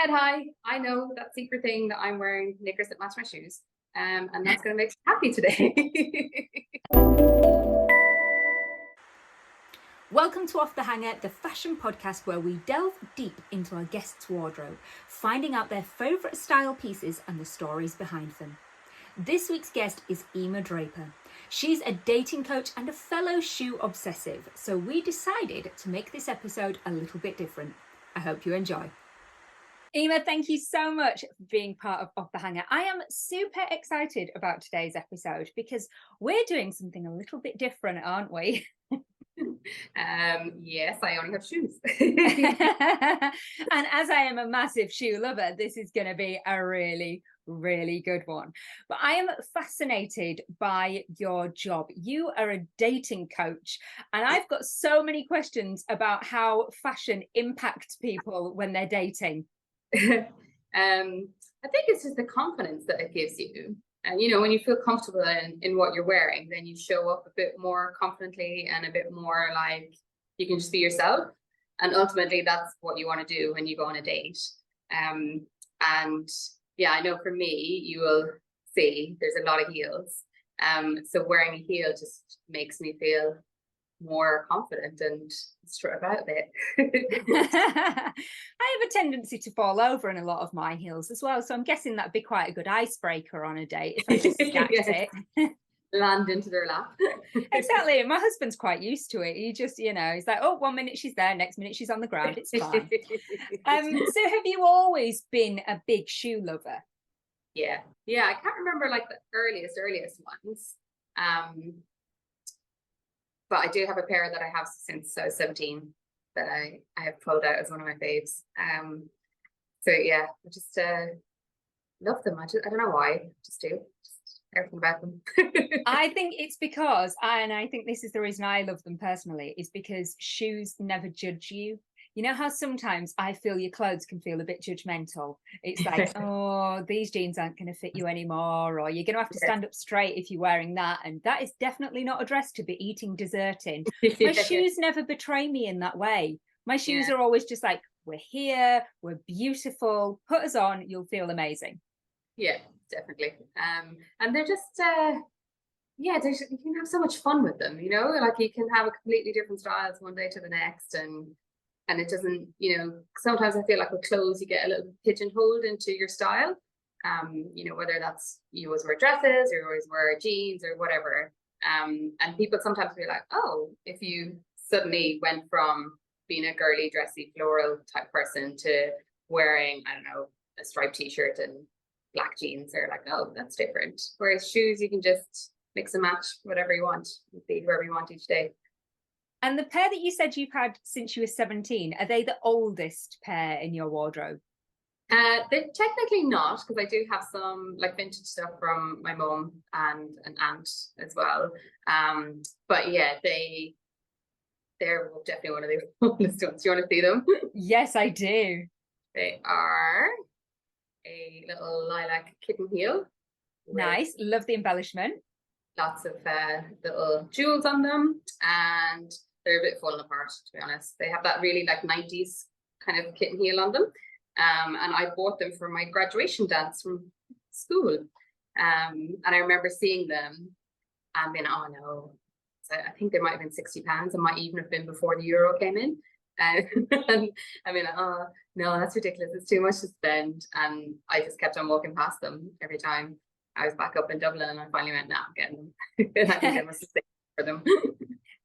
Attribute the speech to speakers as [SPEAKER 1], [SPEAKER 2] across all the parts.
[SPEAKER 1] head high. I know that secret thing that I'm wearing knickers that match my shoes. And that's going to make me happy today.
[SPEAKER 2] Welcome to Off the Hanger, the fashion podcast where we delve deep into our guests' wardrobe, finding out their favourite style pieces and the stories behind them. This week's guest is Eimear Draper. She's a dating coach and a fellow shoe obsessive, so we decided to make this episode a little bit different. I hope you enjoy. Eimear, thank you so much for being part of Off the Hanger. I am super excited about today's episode because we're doing something a little bit different, aren't we?
[SPEAKER 1] Yes, I only have shoes.
[SPEAKER 2] And as I am a massive shoe lover, this is going to be a really, really good one. But I am fascinated by your job. You are a dating coach, and I've got so many questions about how fashion impacts people when they're dating.
[SPEAKER 1] I think it's just the confidence that it gives you. And, when you feel comfortable in what you're wearing, then you show up a bit more confidently and a bit more like you can just be yourself. And ultimately, that's what you want to do when you go on a date. And yeah, I know for me, you will see there's a lot of heels. So wearing a heel just makes me feel more confident and strut about it.
[SPEAKER 2] I have a tendency to fall over in a lot of my heels as well, so I'm guessing that'd be quite a good icebreaker on a date if I just stacked it.
[SPEAKER 1] Land into their lap.
[SPEAKER 2] Exactly. My husband's quite used to it. He just, he's like, oh, 1 minute she's there, next minute she's on the ground. It's fine. So have you always been a big shoe lover?
[SPEAKER 1] Yeah. I can't remember like the earliest ones. But I do have a pair that I have since I was 17 that I have pulled out as one of my faves. So yeah, I just love them. I don't know why, I just do. Just everything about them.
[SPEAKER 2] I think it's because, and I think this is the reason I love them personally, is because shoes never judge you. You know how sometimes I feel your clothes can feel a bit judgmental. It's like, oh, these jeans aren't going to fit you anymore, or you're going to have to stand up straight if you're wearing that. And that is definitely not a dress to be eating dessert in. My shoes never betray me in that way. My shoes are always just like, we're here, we're beautiful, put us on, you'll feel amazing.
[SPEAKER 1] Yeah, definitely. And they're just, you can have so much fun with them, like you can have a completely different styles one day to the next. And it doesn't, sometimes I feel like with clothes, you get a little pigeonholed into your style. Whether that's you always wear dresses or you always wear jeans or whatever. And people sometimes be like, oh, if you suddenly went from being a girly, dressy, floral type person to wearing, I don't know, a striped t-shirt and black jeans, are like, oh, that's different. Whereas shoes, you can just mix and match whatever you want, be whoever you want each day.
[SPEAKER 2] And the pair that you said you've had since you were 17, are they the oldest pair in your wardrobe?
[SPEAKER 1] They're technically not, because I do have some like vintage stuff from my mum and an aunt as well. But yeah, they're definitely one of the oldest ones. Do you want to see them?
[SPEAKER 2] Yes, I do.
[SPEAKER 1] They are a little lilac kitten heel.
[SPEAKER 2] Nice. Love the embellishment.
[SPEAKER 1] Lots of little jewels on them, and they're a bit falling apart, to be honest. They have that really like 90s kind of kitten heel on them. And I bought them for my graduation dance from school. And I remember seeing them and being, oh no. So I think they might have been £60. It might even have been before the euro came in. And I mean, oh no, that's ridiculous. It's too much to spend. And I just kept on walking past them every time I was back up in Dublin, and I finally went, nah, I'm getting them. And I think I must have stayed for them.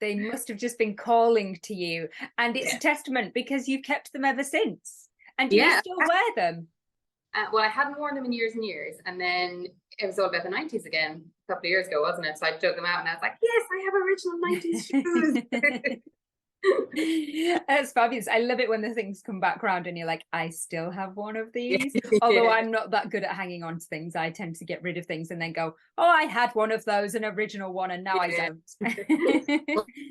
[SPEAKER 2] They must have just been calling to you. And it's a testament because you've kept them ever since. And do you still wear them?
[SPEAKER 1] Well, I hadn't worn them in years and years. And then it was all about the 90s again a couple of years ago, wasn't it? So I dug them out and I was like, yes, I have original 90s shoes.
[SPEAKER 2] That's fabulous. I love it when the things come back around and you're like, I still have one of these. Although I'm not that good at hanging on to things. I tend to get rid of things and then go, oh, I had one of those, an original one, and now I don't.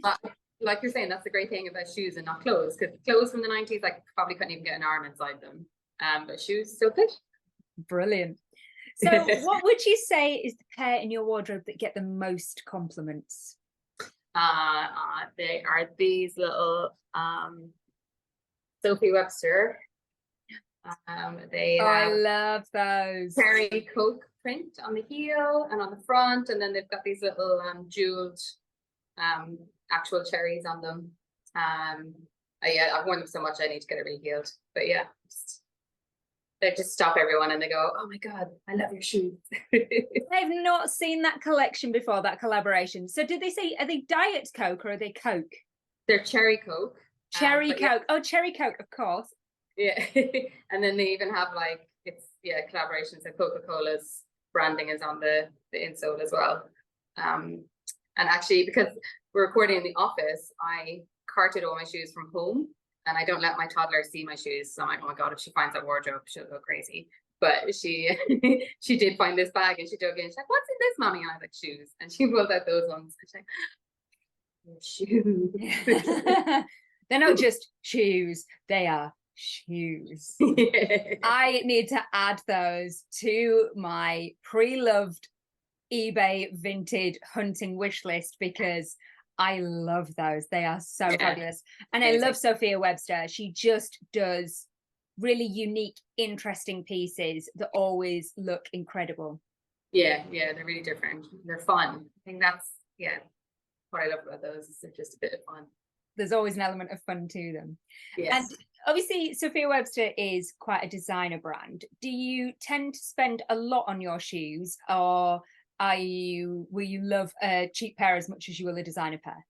[SPEAKER 1] Well, like you're saying, that's the great thing about shoes and not clothes, because clothes from the 90s, I probably couldn't even get an arm inside them. But shoes still fit.
[SPEAKER 2] Brilliant. So what would you say is the pair in your wardrobe that get the most compliments?
[SPEAKER 1] They are these little Sophie Webster They
[SPEAKER 2] I
[SPEAKER 1] have
[SPEAKER 2] love those.
[SPEAKER 1] cherry Coke print on the heel and on the front, and then they've got these little jeweled actual cherries on them. Yeah, I've worn them so much I need to get it rehealed. But yeah, they just stop everyone and they go, "Oh my god, I love your shoes."
[SPEAKER 2] I've not seen that collection before, that collaboration. So did they say, are they Diet Coke or are they Coke?
[SPEAKER 1] They're cherry Coke.
[SPEAKER 2] Cherry Coke.
[SPEAKER 1] Yeah.
[SPEAKER 2] Oh, cherry Coke, of course.
[SPEAKER 1] Yeah. And then they even have like, it's collaborations. So Coca-Cola's branding is on the insole as well. And actually, because we're recording in the office, I carted all my shoes from home, and I don't let my toddler see my shoes. So I'm like, oh my god, if she finds that wardrobe, she'll go crazy. But she she did find this bag, and she dug in. She's like, "What's in this, mommy?" And I was like, "Shoes." And she pulled out those ones. And she's like, "Shoes."
[SPEAKER 2] They're not just shoes, they are shoes.
[SPEAKER 1] Yeah.
[SPEAKER 2] I need to add those to my pre-loved eBay vintage hunting wish list because I love those. They are so fabulous. And I love Sophia Webster. She just does really unique, interesting pieces that always look incredible.
[SPEAKER 1] Yeah, they're really different. They're fun. I think that's what I love about those is they're just a bit of fun.
[SPEAKER 2] There's always an element of fun to them.
[SPEAKER 1] Yes.
[SPEAKER 2] And obviously Sophia Webster is quite a designer brand. Do you tend to spend a lot on your shoes, or will you love a cheap pair as much as you will a designer pair?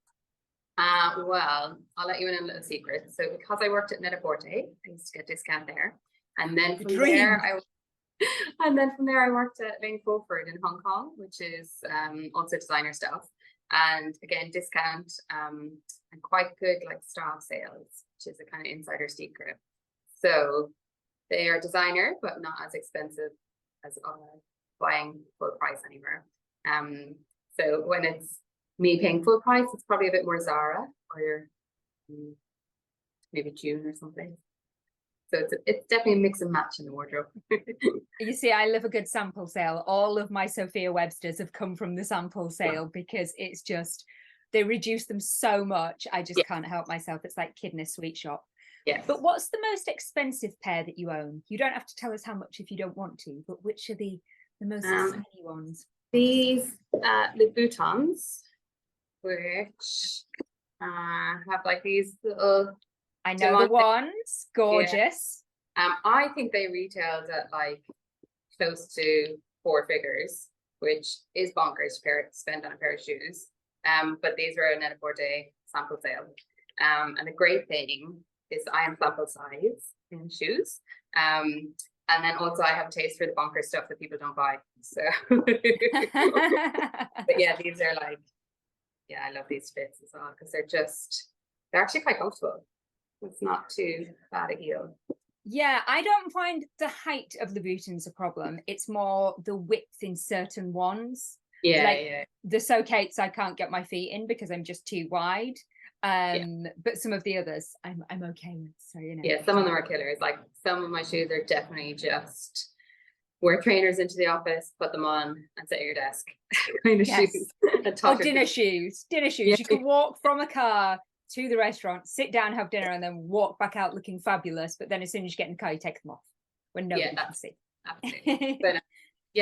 [SPEAKER 1] Well, I'll let you in a little secret. So because I worked at Net-a-Porter, I used to get discount there. And then from there I worked at Lane Fulford in Hong Kong, which is also designer stuff. And again, discount and quite good like staff sales, which is a kind of insider secret. So they are designer, but not as expensive as buying full price anywhere. So when it's me paying full price, it's probably a bit more Zara or maybe June or something. So it's definitely a mix and match in the wardrobe.
[SPEAKER 2] You see, I love a good sample sale. All of my Sophia Websters have come from the sample sale because it's just, they reduce them so much. I just can't help myself. It's like kid in a sweet shop.
[SPEAKER 1] Yes.
[SPEAKER 2] But what's the most expensive pair that you own? You don't have to tell us how much if you don't want to, but which are the most expensive ones?
[SPEAKER 1] These Louboutins, which have like these little,
[SPEAKER 2] I know the ones, gorgeous.
[SPEAKER 1] I think they retailed at like close to 4 figures, which is bonkers to spend on a pair of shoes. But these were a Net-a-Porter sample sale. And the great thing is I am sample size in shoes. And then also I have a taste for the bonkers stuff that people don't buy. So, but yeah, these are like, I love these fits as well because they're actually quite comfortable. It's not too bad a heel.
[SPEAKER 2] Yeah, I don't find the height of Louboutins a problem. It's more the width in certain ones. The So-Kates I can't get my feet in because I'm just too wide. But some of the others I'm okay with. So
[SPEAKER 1] some of them are killers. Like some of my shoes are definitely just wear trainers into the office, put them on, and sit at your desk kind of shoes.
[SPEAKER 2] Dinner shoes. You can walk from a car to the restaurant, sit down, have dinner, and then walk back out looking fabulous. But then as soon as you get in the car, you take them off when nobody can see.
[SPEAKER 1] Absolutely. But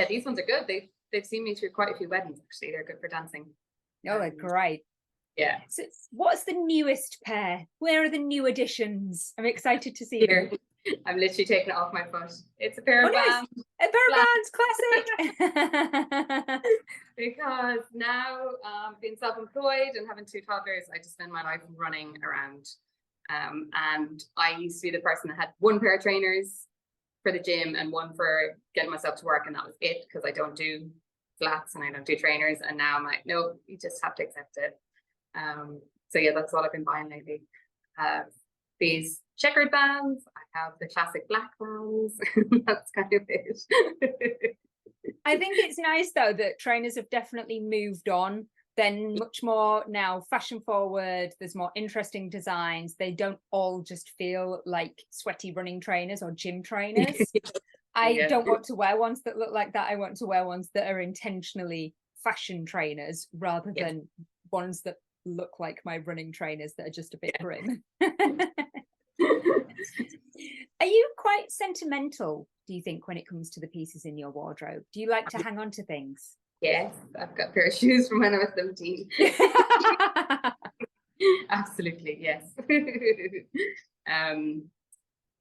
[SPEAKER 1] these ones are good. They've seen me through quite a few weddings. Actually, they're good for dancing.
[SPEAKER 2] Oh, they're great.
[SPEAKER 1] Yeah.
[SPEAKER 2] So what's the newest pair? Where are the new additions? I'm excited to see them.
[SPEAKER 1] I'm literally taking it off my foot. It's a pair of Vans.
[SPEAKER 2] A pair of Vans, classic.
[SPEAKER 1] Because now being self-employed and having 2 toddlers, I just spend my life running around. And I used to be the person that had 1 pair of trainers for the gym and 1 for getting myself to work, and that was it because I don't do flats and I don't do trainers. And now I'm like, no, you just have to accept it. So that's all I've been buying lately. These checkered bands, I have the classic black bands. That's kind of it.
[SPEAKER 2] I think it's nice though that trainers have definitely moved on. They're much more now fashion forward. There's more interesting designs. They don't all just feel like sweaty running trainers or gym trainers. I don't want to wear ones that look like that. I want to wear ones that are intentionally fashion trainers rather than ones that look like my running trainers that are just a bit grim. Are you quite sentimental, do you think, when it comes to the pieces in your wardrobe? Do you like to hang on to things?
[SPEAKER 1] Yes, I've got a pair of shoes from when I was 17. Absolutely, yes.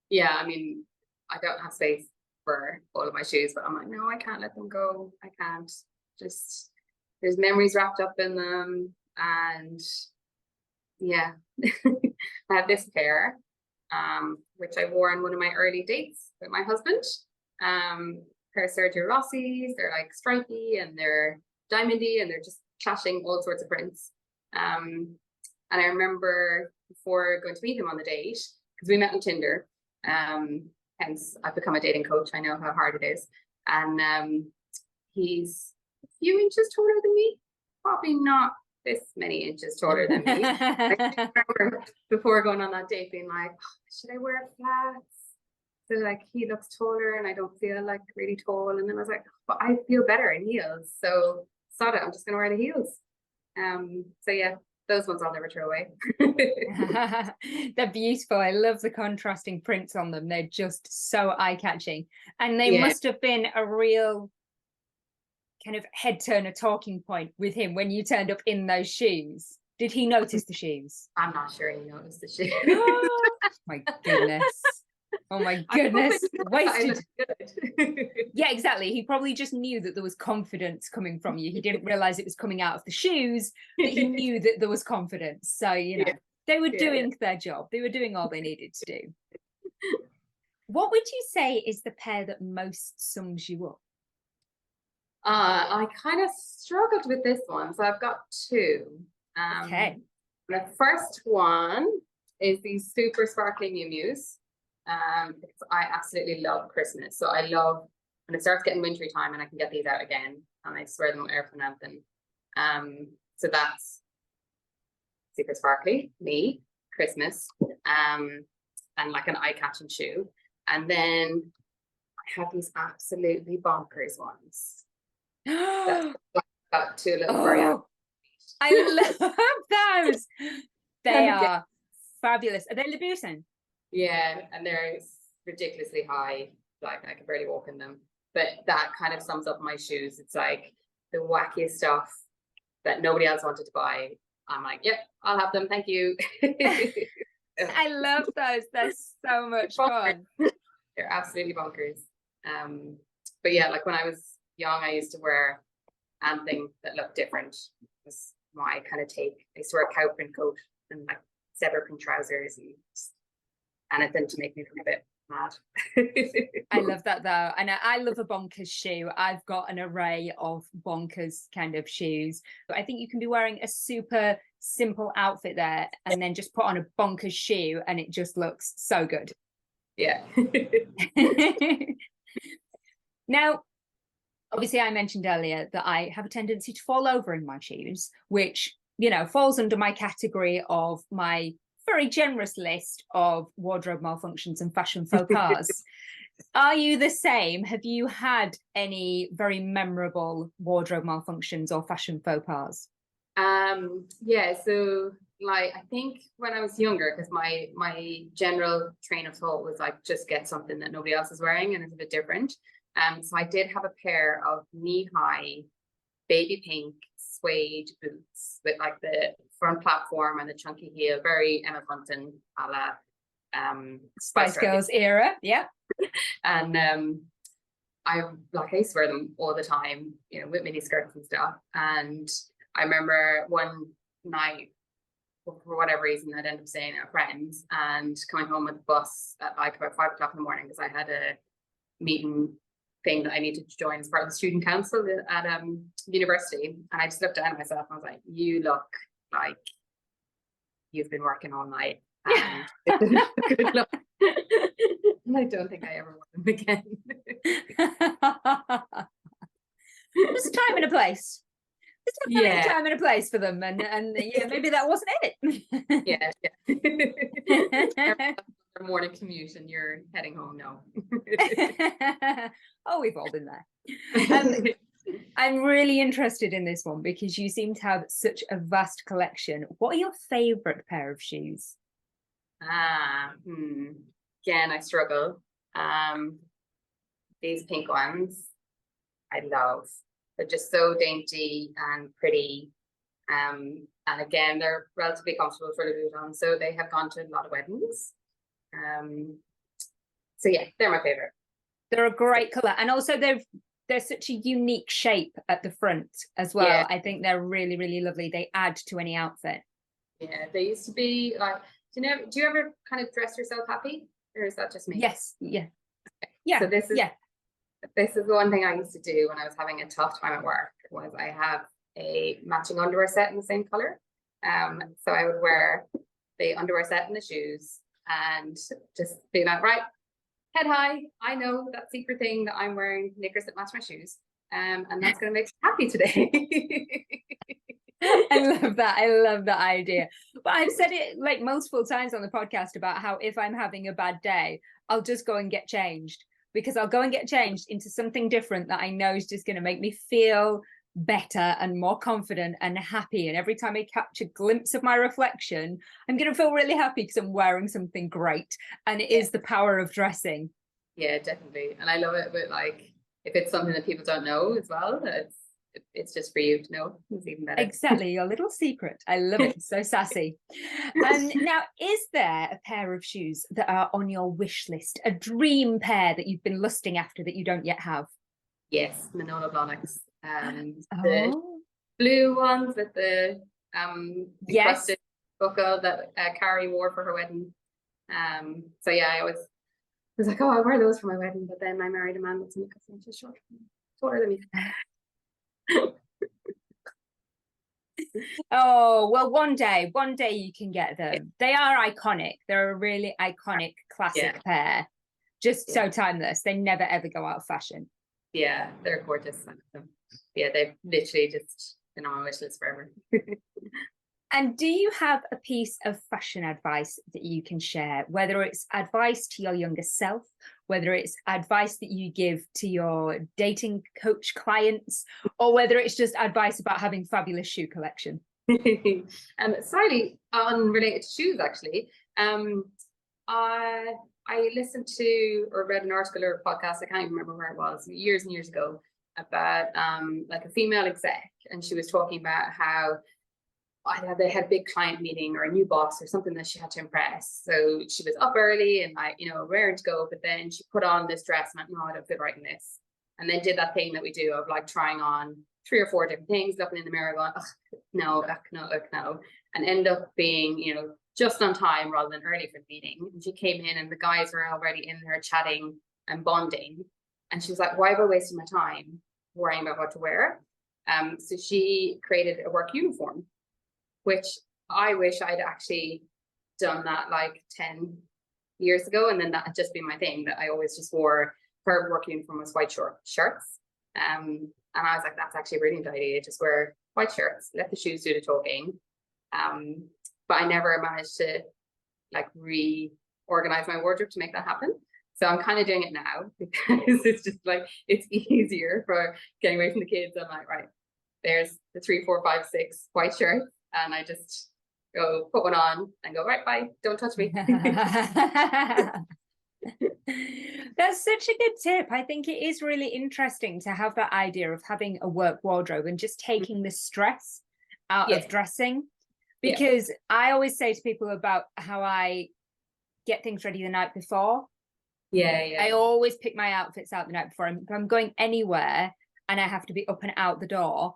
[SPEAKER 1] Yeah, I mean, I don't have space for all of my shoes, but I'm like, no, I can't let them go. I can't. Just there's memories wrapped up in them, and yeah, I have this pair, which I wore on one of my early dates with my husband. Pair of Sergio Rossi's. They're like stripy and they're diamondy and they're just clashing all sorts of prints. And I remember before going to meet him on the date, because we met on Tinder, hence I've become a dating coach. I know how hard it is. And he's a few inches taller than me, probably not this many inches taller than me. I remember before going on that date being like, oh, should I wear flats? So like he looks taller and I don't feel like really tall. And then I was like, but I feel better in heels. So sod it, I'm just gonna wear the heels. So yeah, those ones I'll never throw away.
[SPEAKER 2] They're beautiful. I love the contrasting prints on them. They're just so eye-catching. And they must have been a real kind of head turner talking point with him when you turned up in those shoes. Did he notice the shoes?
[SPEAKER 1] I'm not sure he noticed the shoes.
[SPEAKER 2] My goodness. Oh my goodness. Wasted. Yeah, exactly. He probably just knew that there was confidence coming from you. He didn't realize it was coming out of the shoes, but he knew that there was confidence. So, you know, they were doing their job. They were doing all they needed to do. What would you say is the pair that most sums you up?
[SPEAKER 1] I kind of struggled with this one. So I've got two.
[SPEAKER 2] Okay.
[SPEAKER 1] The first one is these super sparkly Miu Mius. Because I absolutely love Christmas. So I love when it starts getting wintry time and I can get these out again and I just wear them air from anything. So that's super sparkly, me, Christmas, and like an eye-catching shoe. And then I have these absolutely bonkers ones. That's got two little furry.
[SPEAKER 2] I love those. They are fabulous. Are they Louboutin?
[SPEAKER 1] Yeah, and they're ridiculously high. Like I can barely walk in them. But that kind of sums up my shoes. It's like the wackiest stuff that nobody else wanted to buy. I'm like, yep, I'll have them. Thank you.
[SPEAKER 2] I love those. They're so much fun.
[SPEAKER 1] They're absolutely bonkers. But yeah, like when I was young, I used to wear anything that looked different. It was my kind of take. I used to wear a cow print coat and like zebra print trousers and anything to make me look a bit mad.
[SPEAKER 2] I love that though. And I love a bonkers shoe. I've got an array of bonkers kind of shoes. But I think you can be wearing a super simple outfit there and then just put on a bonkers shoe and it just looks so good.
[SPEAKER 1] Yeah.
[SPEAKER 2] Now, obviously I mentioned earlier that I have a tendency to fall over in my shoes, which, you know, falls under my category of my very generous list of wardrobe malfunctions and fashion faux pas. Are you the same? Have you had any very memorable wardrobe malfunctions or fashion faux pas?
[SPEAKER 1] Yeah, so like I think when I was younger, because my general train of thought was like just get something that nobody else is wearing and it's a bit different. So I did have a pair of knee-high baby pink suede boots with like the front platform and the chunky heel, very Emma Bunton a la
[SPEAKER 2] Spice Girls era. Yeah.
[SPEAKER 1] And I used to wear them all the time, you know, with mini skirts and stuff. And I remember one night, for whatever reason, I'd end up staying at a friend's and coming home with the bus at like about 5 o'clock in the morning because I had a meeting thing that I needed to join as part of the student council at university. And I just looked down at myself and I was like, you look like you've been working all night. And good luck. And I don't think I ever wore them again.
[SPEAKER 2] There's a time and a place. There's definitely a time and a place for them, and yeah, maybe that wasn't it.
[SPEAKER 1] Yeah. Morning commute and you're heading home now.
[SPEAKER 2] Oh, we've all been there. I'm really interested in this one because you seem to have such a vast collection. What are your favorite pair of shoes?
[SPEAKER 1] again, I struggle. These pink ones, I love. They're just so dainty and pretty. And again, they're relatively comfortable for the boot on, so they have gone to a lot of weddings. So yeah, they're my favorite.
[SPEAKER 2] They're a great color, and also they're such a unique shape at the front as well.
[SPEAKER 1] Yeah.
[SPEAKER 2] I think they're really, really lovely. They add to any outfit.
[SPEAKER 1] Yeah, they used to be like, do you ever kind of dress yourself happy, or is that just me?
[SPEAKER 2] Yes. Yeah.
[SPEAKER 1] Okay.
[SPEAKER 2] Yeah.
[SPEAKER 1] So this is the one thing I used to do when I was having a tough time at work, was I have a matching underwear set in the same color. So I would wear the underwear set and the shoes and just be like, right, head high, I know that secret thing that I'm wearing knickers that match my shoes. And that's going to make me happy today.
[SPEAKER 2] I love that. I love that idea. But I've said it like multiple times on the podcast about how if I'm having a bad day, I'll just go and get changed, because I'll go and get changed into something different that I know is just going to make me feel better and more confident and happy. And every time I catch a glimpse of my reflection, I'm going to feel really happy because I'm wearing something great. And it is the power of dressing.
[SPEAKER 1] Yeah, definitely. And I love it, but like, if it's something that people don't know as well, it's just for you to know. It's even better.
[SPEAKER 2] Exactly, your little secret. I love it. So sassy. Now, is there a pair of shoes that are on your wish list, a dream pair that you've been lusting after that you don't yet have?
[SPEAKER 1] Yes, Manolo Blahniks. The blue ones with the encrusted buckle that Carrie wore for her wedding. So yeah, I was like, oh, I'll wear those for my wedding, but then I married a man that's in a couple inches shorter than me.
[SPEAKER 2] Oh, well, one day you can get them. They are iconic. They're a really iconic classic pair. Just so timeless. They never ever go out of fashion.
[SPEAKER 1] Yeah, they're gorgeous. Yeah, they've literally just been on my wish list forever.
[SPEAKER 2] And do you have a piece of fashion advice that you can share, whether it's advice to your younger self, whether it's advice that you give to your dating coach clients, or whether it's just advice about having fabulous shoe collection?
[SPEAKER 1] Slightly unrelated to shoes, actually. I listened to or read an article or a podcast, I can't even remember where it was, years and years ago, about like a female exec, and she was talking about how they had a big client meeting or a new boss or something that she had to impress. So she was up early and like, raring to go, but then she put on this dress and like, no, I don't fit right in this. And then did that thing that we do of like trying on 3 or 4 different things, looking in the mirror going, no, and end up being, just on time rather than early for the meeting. And she came in and the guys were already in there chatting and bonding. And she was like, why am I wasting my time worrying about what to wear? So she created a work uniform, which I wish I'd actually done that like 10 years ago. And then that had just been my thing, that I always just wore, her work uniform was white shirts. And I was like, that's actually a brilliant idea. Just wear white shirts, let the shoes do the talking. But I never managed to like reorganize my wardrobe to make that happen. So I'm kind of doing it now because it's just like, it's easier for getting away from the kids. I'm like, right, there's the 3, 4, 5, 6 white shirts. And I just go put one on and go, right, bye, don't touch me.
[SPEAKER 2] That's such a good tip. I think it is really interesting to have that idea of having a work wardrobe and just taking the stress out of dressing. Because I always say to people about how I get things ready the night before. I always pick my outfits out the night before. If I'm going anywhere and I have to be up and out the door,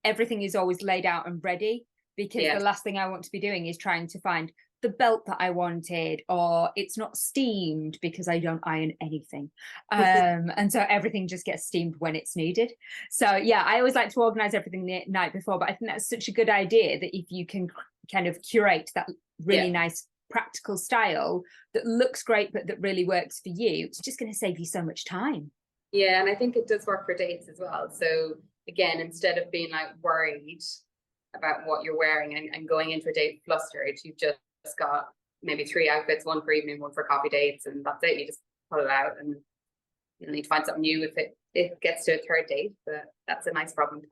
[SPEAKER 2] everything is always laid out and ready, because the last thing I want to be doing is trying to find the belt that I wanted, or it's not steamed because I don't iron anything. And so everything just gets steamed when it's needed. So I always like to organize everything the night before, but I think that's such a good idea that if you can kind of curate that really nice practical style that looks great but that really works for you, it's just going to save you so much time.
[SPEAKER 1] Yeah, and I think it does work for dates as well. So again, instead of being like worried about what you're wearing and going into a date flustered, you've just got maybe 3 outfits, 1 for evening, 1 for coffee dates, and that's it. You just pull it out, and you'll need to find something new if it gets to a 3rd date, but that's a nice problem to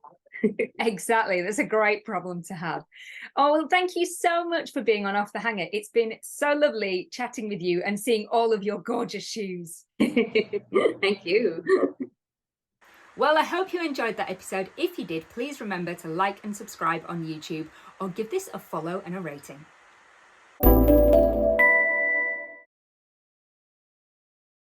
[SPEAKER 2] Exactly. That's a great problem to have. Oh, well, thank you so much for being on Off the Hanger. It's been so lovely chatting with you and seeing all of your gorgeous shoes.
[SPEAKER 1] Thank you.
[SPEAKER 2] Well, I hope you enjoyed that episode. If you did, please remember to like and subscribe on YouTube or give this a follow and a rating.